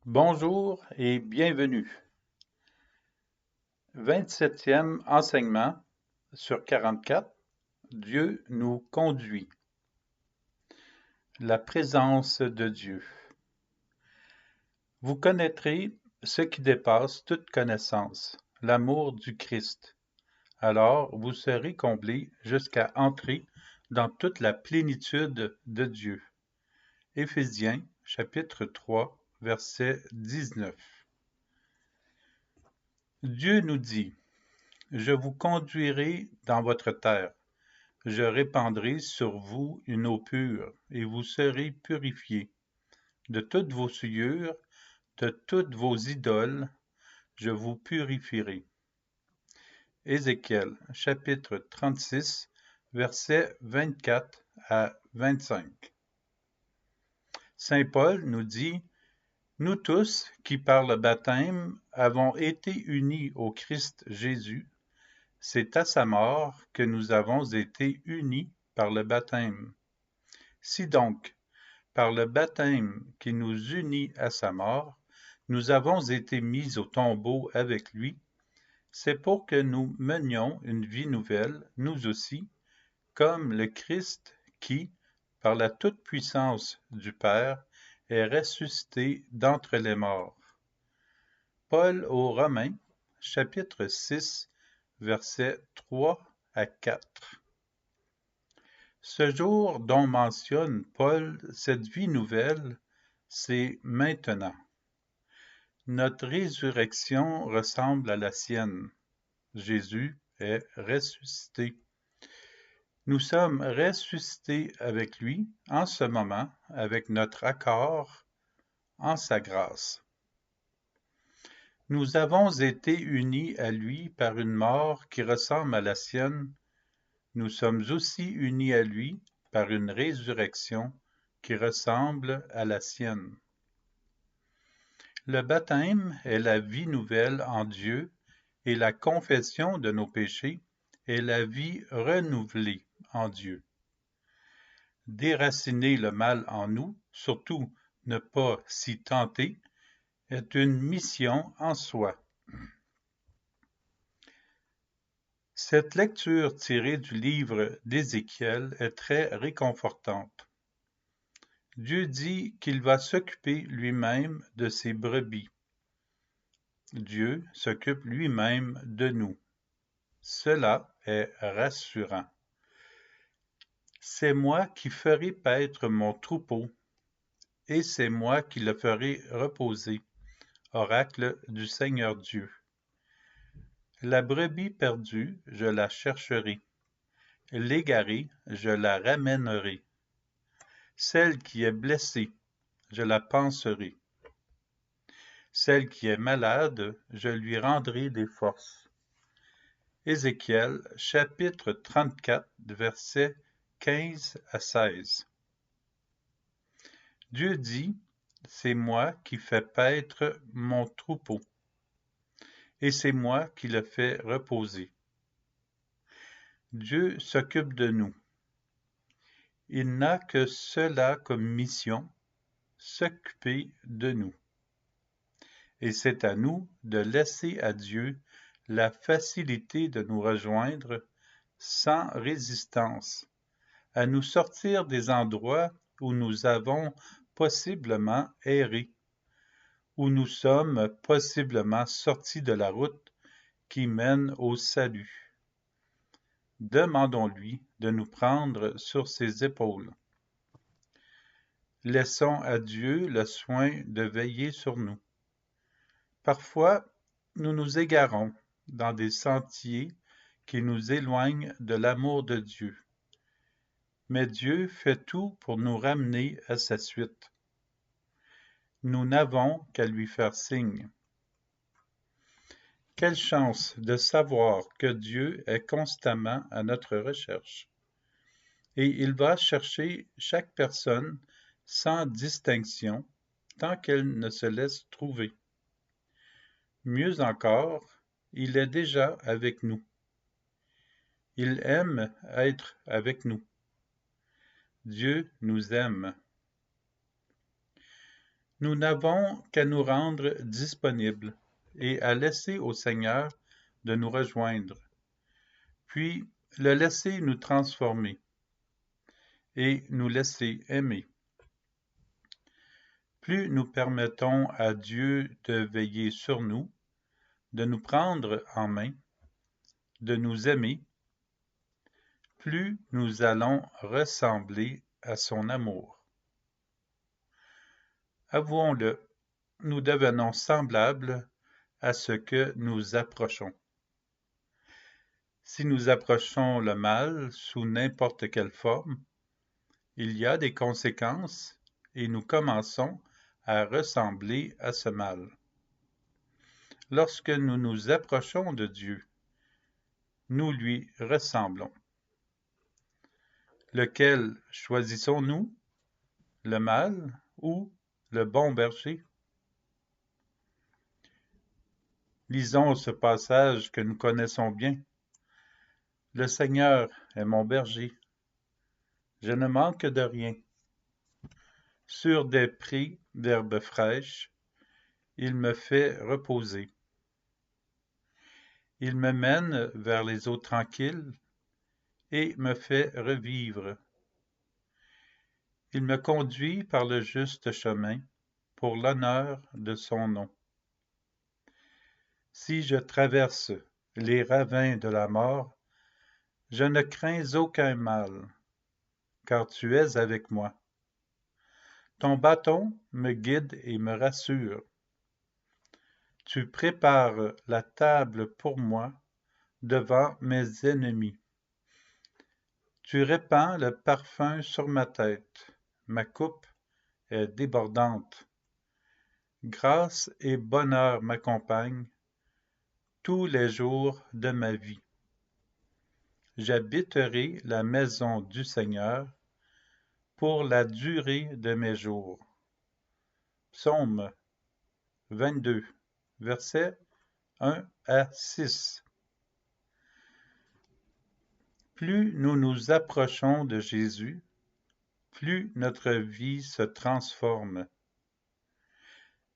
Bonjour et bienvenue. 27e enseignement sur 44. Dieu nous conduit. La présence de Dieu. Vous connaîtrez ce qui dépasse toute connaissance, l'amour du Christ. Alors vous serez comblés jusqu'à entrer dans toute la plénitude de Dieu. Éphésiens chapitre 3, verset 19. Dieu nous dit: Je vous conduirai dans votre terre. Je répandrai sur vous une eau pure, et vous serez purifiés. De toutes vos souillures, de toutes vos idoles, je vous purifierai. Ézéchiel, chapitre 36, versets 24 à 25. Saint Paul nous dit: Nous tous qui par le baptême avons été unis au Christ Jésus, c'est à sa mort que nous avons été unis par le baptême. Si donc, par le baptême qui nous unit à sa mort, nous avons été mis au tombeau avec lui, c'est pour que nous menions une vie nouvelle, nous aussi, comme le Christ qui, par la toute-puissance du Père, est ressuscité d'entre les morts. Paul aux Romains, chapitre 6, versets 3 à 4. Ce jour dont mentionne Paul cette vie nouvelle, c'est maintenant. Notre résurrection ressemble à la sienne. Jésus est ressuscité. Nous sommes ressuscités avec lui en ce moment, avec notre accord en sa grâce. Nous avons été unis à lui par une mort qui ressemble à la sienne. Nous sommes aussi unis à lui par une résurrection qui ressemble à la sienne. Le baptême est la vie nouvelle en Dieu et la confession de nos péchés est la vie renouvelée en Dieu. Déraciner le mal en nous, surtout ne pas s'y tenter, est une mission en soi. Cette lecture tirée du livre d'Ézéchiel est très réconfortante. Dieu dit qu'il va s'occuper lui-même de ses brebis. Dieu s'occupe lui-même de nous. Cela est rassurant. C'est moi qui ferai paître mon troupeau, et c'est moi qui le ferai reposer. Oracle du Seigneur Dieu. La brebis perdue, je la chercherai. L'égarée, je la ramènerai. Celle qui est blessée, je la panserai. Celle qui est malade, je lui rendrai des forces. Ézéchiel, chapitre 34, versets 15 à 16. Dieu dit: C'est moi qui fais paître mon troupeau, et c'est moi qui le fais reposer. Dieu s'occupe de nous. Il n'a que cela comme mission, s'occuper de nous. Et c'est à nous de laisser à Dieu la facilité de nous rejoindre sans résistance, à nous sortir des endroits où nous avons possiblement erré, où nous sommes possiblement sortis de la route qui mène au salut. Demandons-lui de nous prendre sur ses épaules. Laissons à Dieu le soin de veiller sur nous. Parfois, nous nous égarons dans des sentiers qui nous éloignent de l'amour de Dieu. Mais Dieu fait tout pour nous ramener à sa suite. Nous n'avons qu'à lui faire signe. Quelle chance de savoir que Dieu est constamment à notre recherche. Et il va chercher chaque personne sans distinction tant qu'elle ne se laisse trouver. Mieux encore, il est déjà avec nous. Il aime être avec nous. Dieu nous aime. Nous n'avons qu'à nous rendre disponibles et à laisser au Seigneur de nous rejoindre, puis le laisser nous transformer et nous laisser aimer. Plus nous permettons à Dieu de veiller sur nous, de nous prendre en main, de nous aimer, plus nous allons ressembler à son amour. Avouons-le, nous devenons semblables à ce que nous approchons. Si nous approchons le mal sous n'importe quelle forme, il y a des conséquences et nous commençons à ressembler à ce mal. Lorsque nous nous approchons de Dieu, nous lui ressemblons. Lequel choisissons-nous, le mal ou le bon berger? Lisons ce passage que nous connaissons bien. Le Seigneur est mon berger. Je ne manque de rien. Sur des prés d'herbes fraîches, il me fait reposer. Il me mène vers les eaux tranquilles et me fait revivre. Il me conduit par le juste chemin pour l'honneur de son nom. Si je traverse les ravins de la mort, je ne crains aucun mal, car tu es avec moi. Ton bâton me guide et me rassure. Tu prépares la table pour moi devant mes ennemis. Tu répands le parfum sur ma tête. Ma coupe est débordante. Grâce et bonheur m'accompagnent tous les jours de ma vie. J'habiterai la maison du Seigneur pour la durée de mes jours. Psaume 22, versets 1 à 6. Plus nous nous approchons de Jésus, plus notre vie se transforme.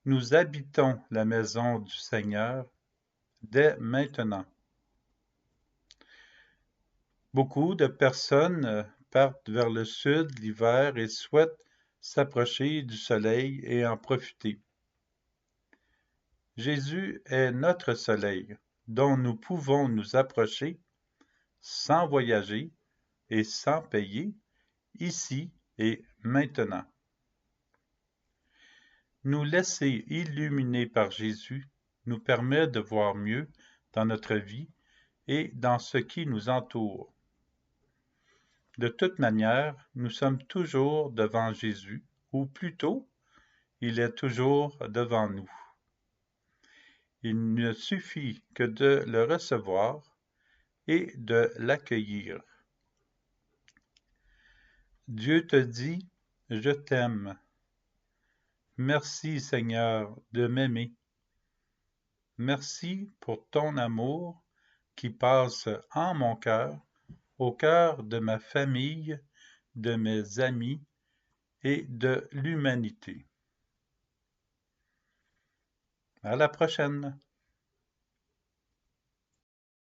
Nous habitons la maison du Seigneur dès maintenant. Beaucoup de personnes partent vers le sud l'hiver et souhaitent s'approcher du soleil et en profiter. Jésus est notre soleil, dont nous pouvons nous approcher sans voyager et sans payer, ici et maintenant. Nous laisser illuminer par Jésus nous permet de voir mieux dans notre vie et dans ce qui nous entoure. De toute manière, nous sommes toujours devant Jésus, ou plutôt, il est toujours devant nous. Il ne suffit que de le recevoir et de l'accueillir. Dieu te dit, je t'aime. Merci Seigneur de m'aimer. Merci pour ton amour qui passe en mon cœur, au cœur de ma famille, de mes amis et de l'humanité. À la prochaine!